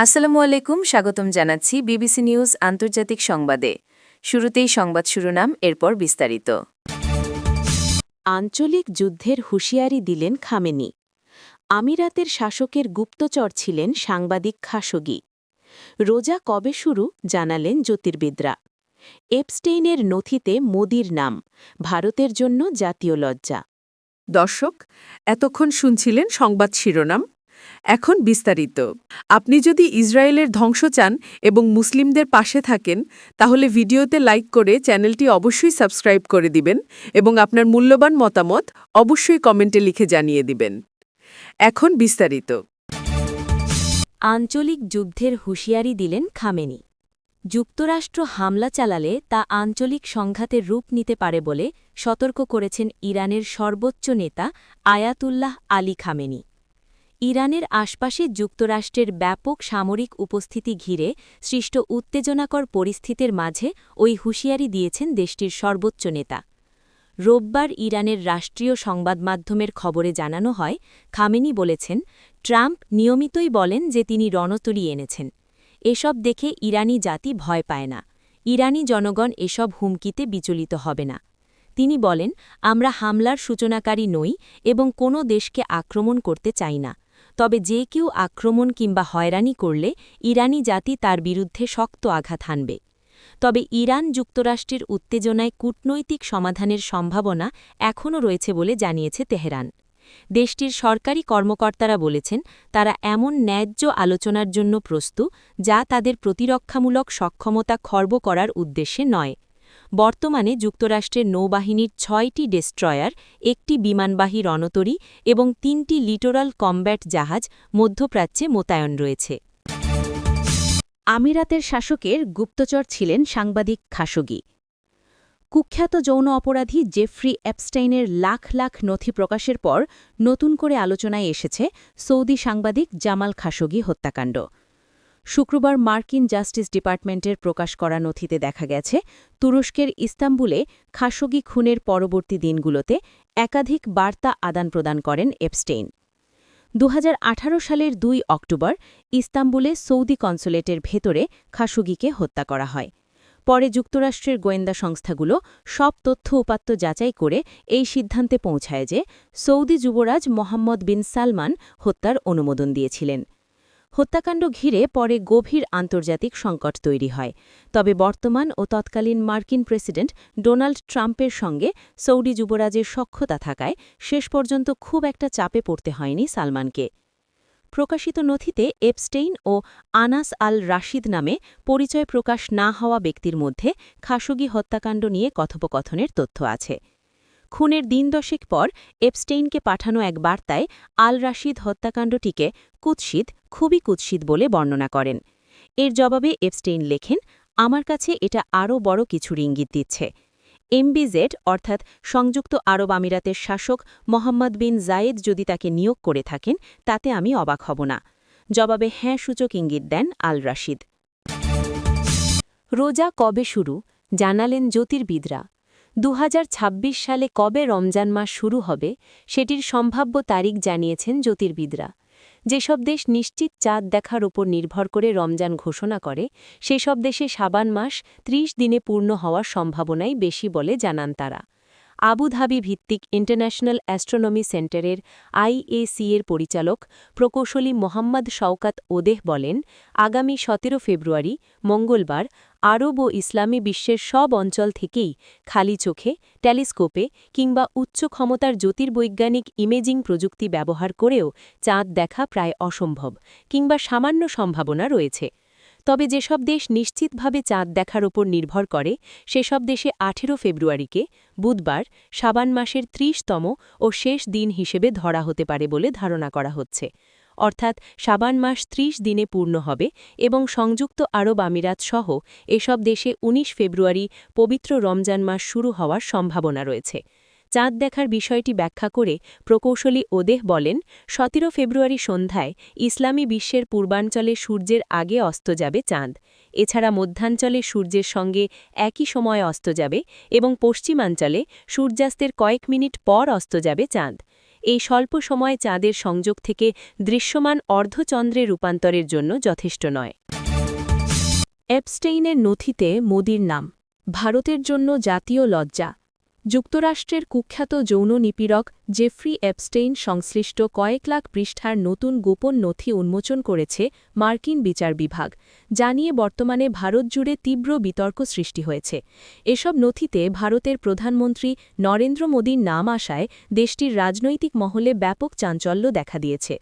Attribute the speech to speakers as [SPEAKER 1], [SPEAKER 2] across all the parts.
[SPEAKER 1] আসসালামু আলাইকুম, স্বাগতম জানাচ্ছি বিবিসি নিউজ আন্তর্জাতিক সংবাদে। শুরুতেই সংবাদ শিরোনাম, এরপর বিস্তারিত।
[SPEAKER 2] আঞ্চলিক যুদ্ধের হুঁশিয়ারি দিলেন খামেনি। আমিরাতের শাসকের গুপ্তচর ছিলেন সাংবাদিক খাশোগি। রোজা কবে শুরু জানালেন জ্যোতির্বিদরা। এপস্টেইনের নথিতে মোদির নাম, ভারতের জন্য জাতীয় লজ্জা।
[SPEAKER 3] দর্শক, এতক্ষণ শুনছিলেন সংবাদ শিরোনাম। এখন বিস্তারিত। আপনি যদি ইসরায়েলের ধ্বংস চান এবং মুসলিমদের পাশে থাকেন, তাহলে ভিডিওতে লাইক করে চ্যানেলটি অবশ্যই সাবস্ক্রাইব করে দিবেন এবং আপনার মূল্যবান মতামত অবশ্যই কমেন্টে লিখে জানিয়ে দিবেন। এখন বিস্তারিত।
[SPEAKER 2] আঞ্চলিক যুদ্ধের হুঁশিয়ারি দিলেন খামেনি। যুক্তরাষ্ট্র হামলা চালালে তা আঞ্চলিক সংঘাতের রূপ নিতে পারে বলে সতর্ক করেছেন ইরানের সর্বোচ্চ নেতা আয়াতুল্লাহ আলী খামেনি। ইরানের আশপাশে যুক্তরাষ্ট্রের ব্যাপক সামরিক উপস্থিতি ঘিরে সৃষ্ট উত্তেজনাকর পরিস্থিতির মাঝে ওই হুঁশিয়ারি দিয়েছেন দেশটির সর্বোচ্চ নেতা। রোববার ইরানের রাষ্ট্রীয় সংবাদমাধ্যমের খবরে জানানো হয়, খামেনি বলেছেন, ট্রাম্প নিয়মিতই বলেন যে তিনি রণতরী এনেছেন। এসব দেখে ইরানি জাতি ভয় পায় না। ইরানি জনগণ এসব হুমকিতে বিচলিত হবে না। তিনি বলেন, আমরা হামলার সূচনাকারী নই এবং কোনো দেশকে আক্রমণ করতে চাই না। তবে যে কেউ আক্রমণ কিংবা হয়রানি করলে ইরানি জাতি তার বিরুদ্ধে শক্ত আঘাত হানবে। তবে ইরান যুক্তরাষ্ট্রের উত্তেজনায় কূটনৈতিক সমাধানের সম্ভাবনা এখনও রয়েছে বলে জানিয়েছে তেহরান। দেশটির সরকারি কর্মকর্তারা বলেছেন, তারা এমন ন্যায্য আলোচনার জন্য প্রস্তুত যা তাদের প্রতিরক্ষামূলক সক্ষমতা খর্ব করার উদ্দেশ্যে নয়। বর্তমানে যুক্তরাষ্ট্রের নৌবাহিনীর ৬টি ডেস্ট্রয়ার, একটি বিমানবাহী রণতরী এবং ৩টি লিটোরাল কমব্যাট জাহাজ মধ্যপ্রাচ্যে মোতায়েন রয়েছে। আমিরাতের শাসকের গুপ্তচর ছিলেন সাংবাদিক খাশোগি। কুখ্যাত যৌন অপরাধী জেফ্রি এপস্টেইনের লাখ লাখ নথি প্রকাশের পর নতুন করে আলোচনায় এসেছে সৌদি সাংবাদিক জামাল খাশোগি হত্যাকাণ্ড। শুক্রবার মার্কিন জাস্টিস ডিপার্টমেন্টের প্রকাশ করা নথিতে দেখা গেছে, তুরস্কের ইস্তাম্বুলে খাশোগি খুনের পরবর্তী দিনগুলোতে একাধিক বার্তা আদান-প্রদান করেন এপস্টেইন। ২০১৮ সালের ২ অক্টোবর ইস্তাম্বুলে সৌদি কনসুলেটের ভেতরে খাশোগিকে হত্যা করা হয়। পরে যুক্তরাষ্ট্রের গোয়েন্দা সংস্থাগুলো সব তথ্য উপাত্ত যাচাই করে এই সিদ্ধান্তে পৌঁছায় যে সৌদি যুবরাজ মোহাম্মদ বিন সালমান হত্যার অনুমোদন দিয়েছিলেন। হত্যাকাণ্ড ঘিরে পরে গভীর আন্তর্জাতিক সংকট তৈরি হয়। তবে বর্তমান ও তৎকালীন মার্কিন প্রেসিডেন্ট ডোনাল্ড ট্রাম্পের সঙ্গে সৌদি যুবরাজের সখ্যতা থাকায় শেষ পর্যন্ত খুব একটা চাপে পড়তে হয়নি সালমানকে। প্রকাশিত নথিতে এপস্টেইন ও আনাস আল রাশিদ নামে পরিচয় প্রকাশ না হওয়া ব্যক্তির মধ্যে খাশোগি হত্যাকাণ্ড নিয়ে কথোপকথনের তথ্য আছে। খুনের দিন দশেক পর এপস্টেইনকে পাঠানো এক বার্তায় আল রাশিদ হত্যাকাণ্ডটিকে কুৎসিত, খুবই কুৎসিত বলে বর্ণনা করেন। এর জবাবে এপস্টেইন লেখেন, আমার কাছে এটা আরও বড় কিছুর ইঙ্গিত দিচ্ছে। এমবিজেড অর্থাৎ সংযুক্ত আরব আমিরাতের শাসক মোহাম্মদ বিন জায়েদ যদি তাকে নিয়োগ করে থাকেন, তাতে আমি অবাক হব না। জবাবে হ্যাঁ সূচক ইঙ্গিত দেন আল রাশিদ। রোজা কবে শুরু জানালেন জ্যোতির্বিদরা। ২০২৬ সালে কবে রমজান মাস শুরু হবে সেটির সম্ভাব্য তারিখ জানিয়েছেন জ্যোতির্বিদরা। যেসব দেশ নিশ্চিত চাঁদ দেখার ওপর নির্ভর করে রমজান ঘোষণা করে, সেসব দেশে শাবান মাস ৩০ দিনে পূর্ণ হওয়ার সম্ভাবনাই বেশি বলে জানান তারা। আবুধাবি ভিত্তিক ইন্টারন্যাশনাল অ্যাস্ট্রোনমি সেন্টারের IAC এর পরিচালক প্রকৌশলী মোহাম্মদ শওকাত ওদেহ বলেন, আগামী ১৭ ফেব্রুয়ারি মঙ্গলবার আরব ও ইসলামী বিশ্বের সব অঞ্চল থেকেই খালি চোখে, টেলিস্কোপে কিংবা উচ্চ ক্ষমতার জ্যোতির্বৈজ্ঞানিক ইমেজিং প্রযুক্তি ব্যবহার করেও চাঁদ দেখা প্রায় অসম্ভব কিংবা সামান্য সম্ভাবনা রয়েছে। তবে যেসব দেশ নিশ্চিতভাবে চাঁদ দেখার ওপর নির্ভর করে, সেসব দেশে ১৮ ফেব্রুয়ারিকে বুধবার শাবান মাসের ৩০তম ও শেষ দিন হিসেবে ধরা হতে পারে বলে ধারণা করা হচ্ছে। অর্থাৎ শাবান মাস ৩০ দিনে পূর্ণ হবে এবং সংযুক্ত আরব আমিরাত সহ এসব দেশে ১৯ ফেব্রুয়ারি পবিত্র রমজান মাস শুরু হওয়ার সম্ভাবনা রয়েছে। চাঁদ দেখার বিষয়টি ব্যাখ্যা করে প্রকৌশলী ওদেহ বলেন, ১৭ ফেব্রুয়ারি সন্ধ্যায় ইসলামী বিশ্বের পূর্বাঞ্চলে সূর্যের আগে অস্ত যাবে চাঁদ। এছাড়া মধ্যাঞ্চলে সূর্যের সঙ্গে একই সময়ে অস্ত যাবে এবং পশ্চিমাঞ্চলে সূর্যাস্তের কয়েক মিনিট পর অস্ত যাবে চাঁদ। এই স্বল্প সময় চাঁদের সংযোগ থেকে দৃশ্যমান অর্ধচন্দ্রে রূপান্তরের জন্য যথেষ্ট নয়। এপস্টেইনের নথিতে মোদির নাম, ভারতের জন্য জাতীয় লজ্জা। যুক্তরাষ্ট্রের কুখ্যাত যৌন নিপীড়ক জেফ্রি এপস্টেইন সংশ্লিষ্ট কয়েক লাখ পৃষ্ঠার নতুন গোপন নথি উন্মোচন করেছে মার্কিন বিচার বিভাগ, যা নিয়ে বর্তমানে ভারত জুড়ে তীব্র বিতর্ক সৃষ্টি হয়েছে। এসব নথিতে ভারতের প্রধানমন্ত্রী নরেন্দ্র মোদীর নাম আসায় দেশটির রাজনৈতিক মহলে ব্যাপক চাঞ্চল্য দেখা দিয়েছে।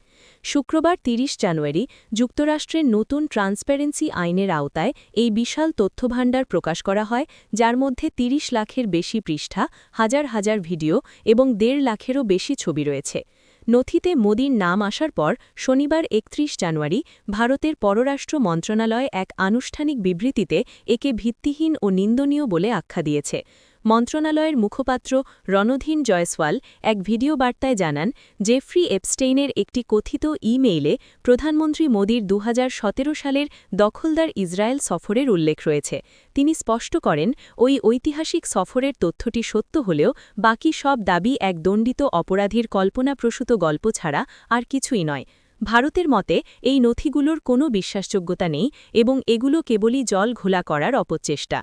[SPEAKER 2] শুক্রবার ৩০ জানুয়ারি যুক্তরাষ্ট্রের নতুন ট্রান্সপারেন্সি আইনের আওতায় এই বিশাল তথ্যভাণ্ডার প্রকাশ করা হয়, যার মধ্যে ৩০ লাখের বেশি পৃষ্ঠা, হাজার হাজার ভিডিও এবং ১.৫ লাখেরও বেশি ছবি রয়েছে। নথিতে মোদির নাম আসার পর শনিবার ৩১ জানুয়ারি ভারতের পররাষ্ট্র মন্ত্রণালয় এক আনুষ্ঠানিক বিবৃতিতে একে ভিত্তিহীন ও নিন্দনীয় বলে আখ্যা দিয়েছে। মন্ত্রণালয়ের মুখপাত্র রণধীন জয়সওয়াল এক ভিডিও বার্তায় জানান, জেফ্রি এপস্টেইনের একটি কথিত ইমেইলে প্রধানমন্ত্রী মোদির ২০১৭ সালের দখলদার ইসরায়েল সফরের উল্লেখ রয়েছে। তিনি স্পষ্ট করেন, ওই ঐতিহাসিক সফরের তথ্যটি সত্য হলেও বাকি সব দাবি এক দণ্ডিত অপরাধীর কল্পনাপ্রসূত গল্প ছাড়া আর কিছুই নয়। ভারতের মতে এই নথিগুলোর কোনো বিশ্বাসযোগ্যতা নেই এবং এগুলো কেবলই জল ঘোলা করার অপচেষ্টা।